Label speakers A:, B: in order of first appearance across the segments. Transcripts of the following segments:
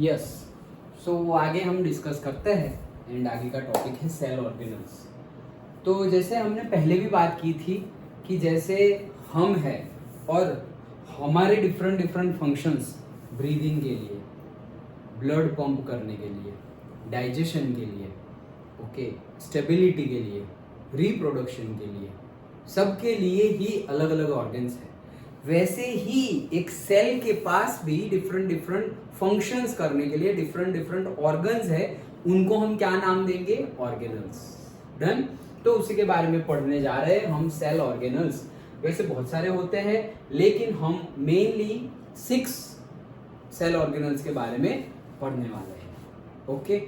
A: Yes, सो आगे हम discuss करते हैं एंड आगे का टॉपिक है सेल ऑर्गेनल्स। तो जैसे हमने पहले भी बात की थी कि जैसे हम हैं और हमारे डिफरेंट डिफरेंट फंक्शंस, ब्रीदिंग के लिए, ब्लड पंप करने के लिए, डाइजेशन के लिए, ओके, स्टेबिलिटी के लिए, रिप्रोडक्शन के लिए, सबके लिए ही अलग अलग ऑर्गन्स हैं। वैसे ही एक सेल के पास भी डिफरेंट डिफरेंट फंक्शंस करने के लिए डिफरेंट डिफरेंट ऑर्गन्स है, उनको हम क्या नाम देंगे? ऑर्गेनल्स। डन। तो उसी के बारे में पढ़ने जा रहे हैं हम, सेल ऑर्गेनल्स। वैसे बहुत सारे होते हैं लेकिन हम मेनली 6 सेल ऑर्गेनल्स के बारे में पढ़ने वाले हैं। ओके,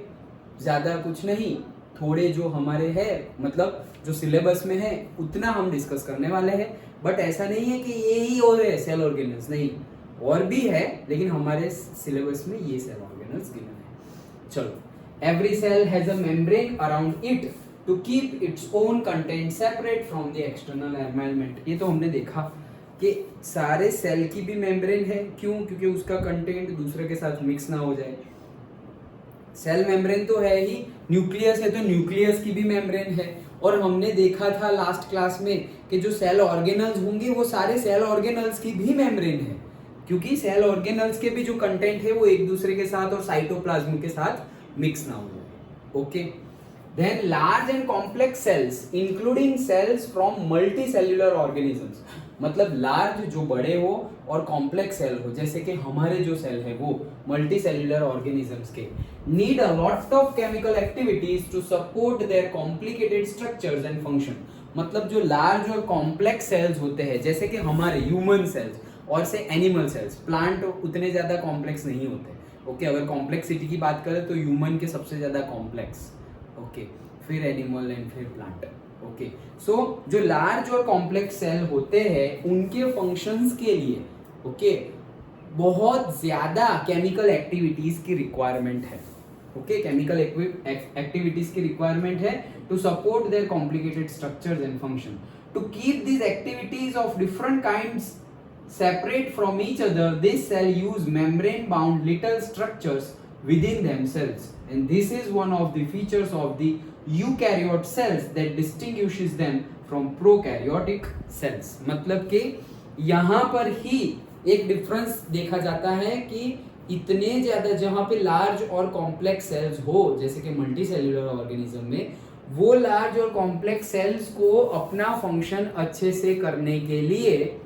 A: ज्यादा कुछ नहीं, थोड़े जो हमारे है मतलब जो सिलेबस में है उतना हम डिस्कस करने वाले हैं। बट ऐसा नहीं है कि ये ही और है सेल ऑर्गेनल्स, नहीं, और भी है, लेकिन हमारे सिलेबस में ये सेल ऑर्गेनल्स गिवन है। चलो, every cell has a membrane around it to keep its own content separate from the external environment. ये तो हमने देखा कि सारे सेल की भी मेम्ब्रेन है। क्यों? क्योंकि उसका कंटेंट दूसरे के साथ मिक्स ना हो जाए। सेल मेम्ब्रेन तो है ही, न्यूक्लियस है तो न्यूक्लियस की भी मेम्ब्रेन है। और हमने देखा था लास्ट क्लास में कि जो सेल ऑर्गेनल्स होंगे वो सारे सेल ऑर्गेनल्स की भी मेम्ब्रेन है, क्योंकि सेल ऑर्गेनल्स के भी जो कंटेंट है वो एक दूसरे के साथ और साइटोप्लाज्म के साथ मिक्स ना हो जाए। Okay, then large and complex cells including cells from multicellular organisms, मतलब लार्ज जो बड़े हो और कॉम्प्लेक्स सेल हो, जैसे कि हमारे जो सेल है वो मल्टीसेल्युलर ऑर्गेनिजम्स के, need a lot of chemical activities to support their complicated structures and function. मतलब जो लार्ज और कॉम्प्लेक्स सेल्स होते हैं, जैसे कि हमारे ह्यूमन सेल्स और से एनिमल सेल्स, प्लांट उतने ज्यादा कॉम्प्लेक्स नहीं होते। ओके, अगर कॉम्प्लेक्सिटी की बात करें तो ह्यूमन के सबसे ज्यादा कॉम्प्लेक्स, ओके, फिर एनिमल एंड फिर प्लांट। ओके, सो जो लार्ज और कॉम्प्लेक्स सेल होते हैं उनके फंक्शंस के लिए, ओके, बहुत ज्यादा केमिकल एक्टिविटीज की रिक्वायरमेंट है। ओके, केमिकल एक्टिविटीज की रिक्वायरमेंट है to support their complicated structures and function. To keep these activities of different kinds separate from each other, this cell use membrane bound little structures within themselves, and this is one of the features of the eukaryote cells that distinguishes them from prokaryotic cells। मतलब कि यहाँ पर ही एक difference देखा जाता है कि इतने ज्यादा जहाँ पे लार्ज और कॉम्प्लेक्स सेल्स हो, जैसे कि मल्टी सेल्यूलर ऑर्गेनिज्म में, वो लार्ज और कॉम्प्लेक्स सेल्स को अपना फंक्शन अच्छे से करने के लिए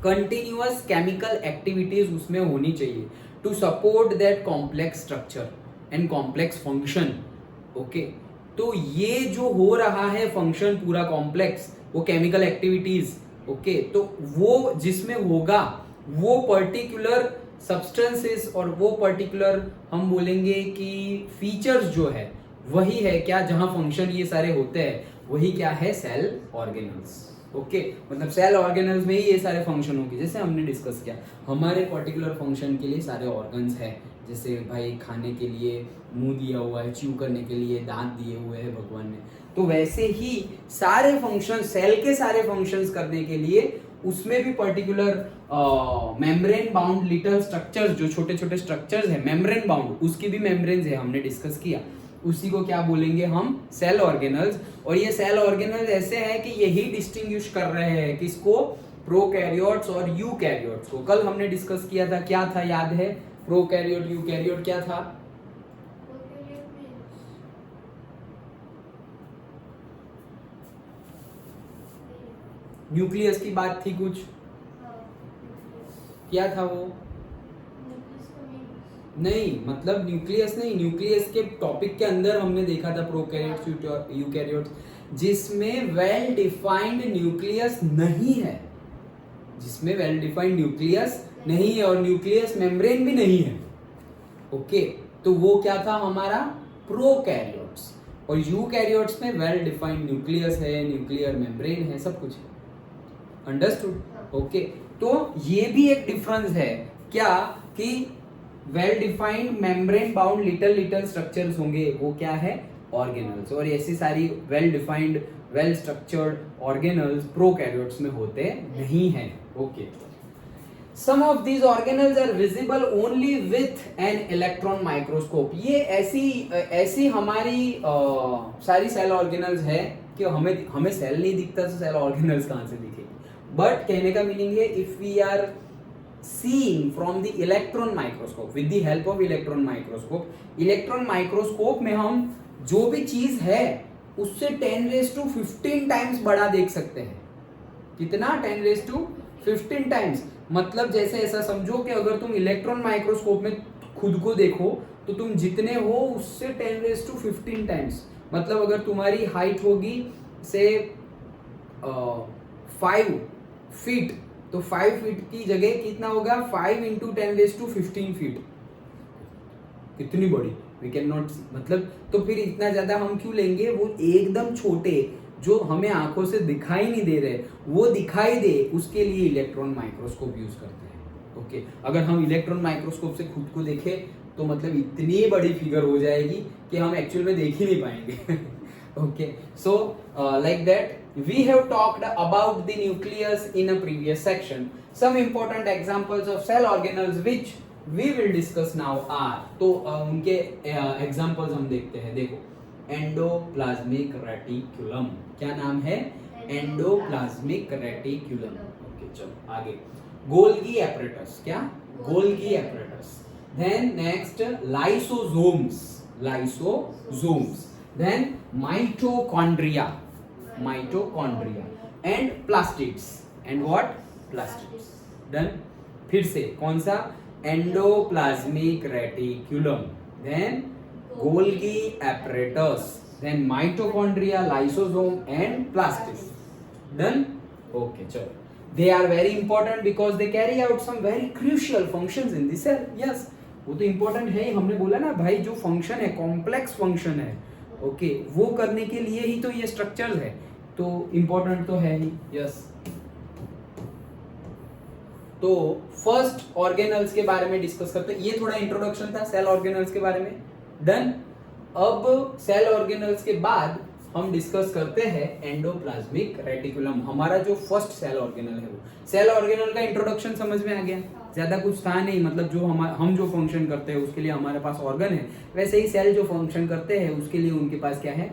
A: कंटिन्यूअस केमिकल एक्टिविटीज उसमें होनी चाहिए to support that complex structure and complex function. Okay, तो ये जो हो रहा है फंक्शन पूरा कॉम्प्लेक्स, वो केमिकल एक्टिविटीज, ओके, तो वो जिसमें होगा वो पर्टिकुलर सब्सटेंसेस और वो पर्टिकुलर हम बोलेंगे कि फीचर्स जो है वही है क्या, जहां फंक्शन ये सारे होते हैं, वही क्या है? Cell organelles. ओके, मतलब सेल ऑर्गेनल्स में ही ये सारे फंक्शन होंगे। जैसे हमने डिस्कस किया, हमारे पर्टिकुलर फंक्शन के लिए सारे ऑर्गन्स हैं, जैसे भाई खाने के लिए मुंह दिया हुआ है, च्यू करने के लिए दांत दिए हुए हैं भगवान ने, तो वैसे ही सारे फंक्शन, सेल के सारे फंक्शंस करने के लिए उसमें भी particular membrane bound little structures, जो छोटे छोटे स्ट्रक्चर्स है मेम्ब्रेन बाउंड, उसकी भी मेम्ब्रेन्स है, हमने डिस्कस किया। उसी को क्या बोलेंगे हम? Cell organelles. और ये सेल ऑर्गेनल्स ऐसे हैं कि यही डिस्टिंग्विश कर रहे हैं किसको? प्रोकैरियोट्स और यूकैरियोट्स को। कल हमने डिस्कस किया था, क्या था याद है? प्रोकैरियोट यूकैरियोट क्या था? न्यूक्लियस की बात थी कुछ, क्या था वो? नहीं, मतलब न्यूक्लियस नहीं, न्यूक्लियस के टॉपिक के अंदर हमने देखा था प्रोकैरियोट्स और यूकैरियोट्स, जिसमें वेल डिफाइंड न्यूक्लियस नहीं है, जिसमें वेल डिफाइंड न्यूक्लियस नहीं है और न्यूक्लियस मेम्ब्रेन भी नहीं है। ओके, तो वो क्या था हमारा? प्रोकैरियोट्स। और यूकैरियोट्स में वेल डिफाइंड न्यूक्लियस है, न्यूक्लियर मेम्ब्रेन है, सब कुछ है। अंडरस्टूड? ओके, तो ये भी एक डिफरेंस है क्या, कि well defined membrane bound little structures होंगे, वो क्या है? ऑर्गेनल्स। और ऐसी सारी well defined well structured organelles prokaryotes में होते नहीं हैं। Okay, Some of these organelles are visible only with an electron microscope. ये ऐसी हमारी सारी सेल ऑर्गेनल्स है कि हमें सेल नहीं दिखता तो सेल ऑर्गेनल्स कहाँ से दिखेगी. बट कहने का मीनिंग है if we are seeing from the electron microscope, with the help of electron microscope में हम जो भी चीज है उससे 10⁻15 टाइम्स बड़ा देख सकते हैं. कितना? 10⁻15 टाइम्स. मतलब जैसे ऐसा समझो कि अगर तुम इलेक्ट्रॉन माइक्रोस्कोप में खुद को देखो तो तुम जितने हो उससे 10⁻15 टाइम्स. मतलब अगर तुम्हारी हाइट होगी से 5 फीट तो 5 फीट की जगह कितना होगा? 5 × 10⁻15 फीट. कितनी बड़ी वी कैन नॉट सी. मतलब तो फिर इतना ज्यादा हम क्यों लेंगे? वो एकदम छोटे जो हमें आंखों से दिखाई नहीं दे रहे वो दिखाई दे उसके लिए इलेक्ट्रॉन माइक्रोस्कोप यूज करते हैं. ओके, अगर हम इलेक्ट्रॉन माइक्रोस्कोप से खुद को देखें तो मतलब इतनी बड़ी फिगर हो जाएगी कि हम एक्चुअल में देख ही नहीं पाएंगे. Okay, so like that we have talked about the nucleus in a previous section. Some important examples of cell organelles which we will discuss now are, तो उनके examples हम देखते हैं. देखो, एंडोप्लाज्मिक रेटिकुलम. क्या नाम है? Endoplasmic reticulum. ओके, चलो आगे. Golgi apparatus. क्या? Golgi apparatus. Then next lysosomes. Then mitochondria and plastids. And what? Plastids. Done. फिर से कौन सा? Endoplasmic reticulum, then Golgi apparatus, then mitochondria, lysosome and plastids. Done. Okay, चलो. They are very important because they carry out some very crucial functions in the cell. Yes, वो तो important है. हमने बोला ना भाई, जो फंक्शन है कॉम्प्लेक्स फंक्शन है, ओके, वो करने के लिए ही तो ये स्ट्रक्चर्स है, तो इंपॉर्टेंट तो है ही. यस, तो फर्स्ट ऑर्गेनल्स के बारे में डिस्कस करते हैं. ये थोड़ा इंट्रोडक्शन था सेल ऑर्गेनल्स के बारे में. डन. अब सेल ऑर्गेनल्स के बाद हम डिस्कस करते हैं एंडोप्लाज्मिक रेटिकुलम. हमारा जो फर्स्ट सेल ऑर्गेनल है, वो सेल ऑर्गेनल का इंट्रोडक्शन समझ में आ गया. ज्यादा कुछ था नहीं. मतलब जो हम जो फंक्शन करते हैं उसके लिए हमारे पास ऑर्गन है, वैसे ही सेल जो फंक्शन करते हैं उसके लिए उनके पास क्या है?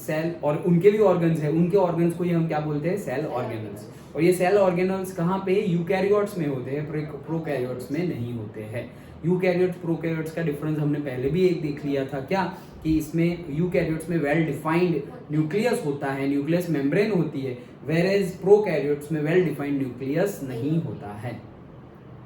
A: सेल. और उनके भी ऑर्गन्स है. उनके ऑर्गन्स को ही हम क्या बोलते हैं? Cell organelles. और ये सेल ऑर्गेनल्स कहाँ पे? यूकैरियोट्स में होते हैं, प्रोकैरियोट्स में नहीं होते हैं. यूकैरियोट्स प्रोकैरियोट्स का डिफरेंस हमने पहले भी एक देख लिया था. क्या? कि इसमें यूकैरियोट्स में वेल डिफाइंड न्यूक्लियस होता है, न्यूक्लियस मेम्ब्रेन होती है, वेरेज प्रोकैरियोट्स में वेल डिफाइंड न्यूक्लियस नहीं होता है.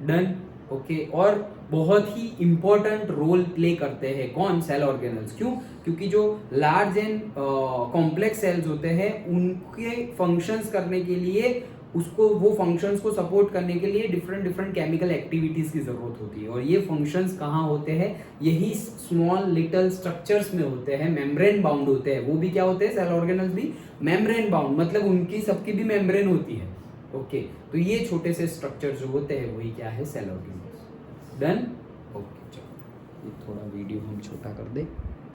A: डन. ओके, और बहुत ही इंपॉर्टेंट रोल प्ले करते हैं कौन? Cell organelles. क्यों? क्योंकि जो लार्ज एंड कॉम्प्लेक्स सेल्स होते हैं उनके फंक्शंस करने के लिए, उसको वो फंक्शंस को सपोर्ट करने के लिए डिफरेंट केमिकल एक्टिविटीज की जरूरत होती है. और ये फंक्शंस कहाँ होते हैं? यही स्मॉल लिटिल स्ट्रक्चर्स में होते हैं, मेम्ब्रेन बाउंड होते हैं. वो भी क्या होते हैं? सेल ऑर्गेनल्स भी मेम्ब्रेन बाउंड, मतलब उनकी सबकी भी मेम्ब्रेन होती है. ओके, तो ये छोटे से स्ट्रक्चर जो होते हैं वही क्या है? Cell organelles. डन. ओके, चलो ये थोड़ा वीडियो हम छोटा कर दे.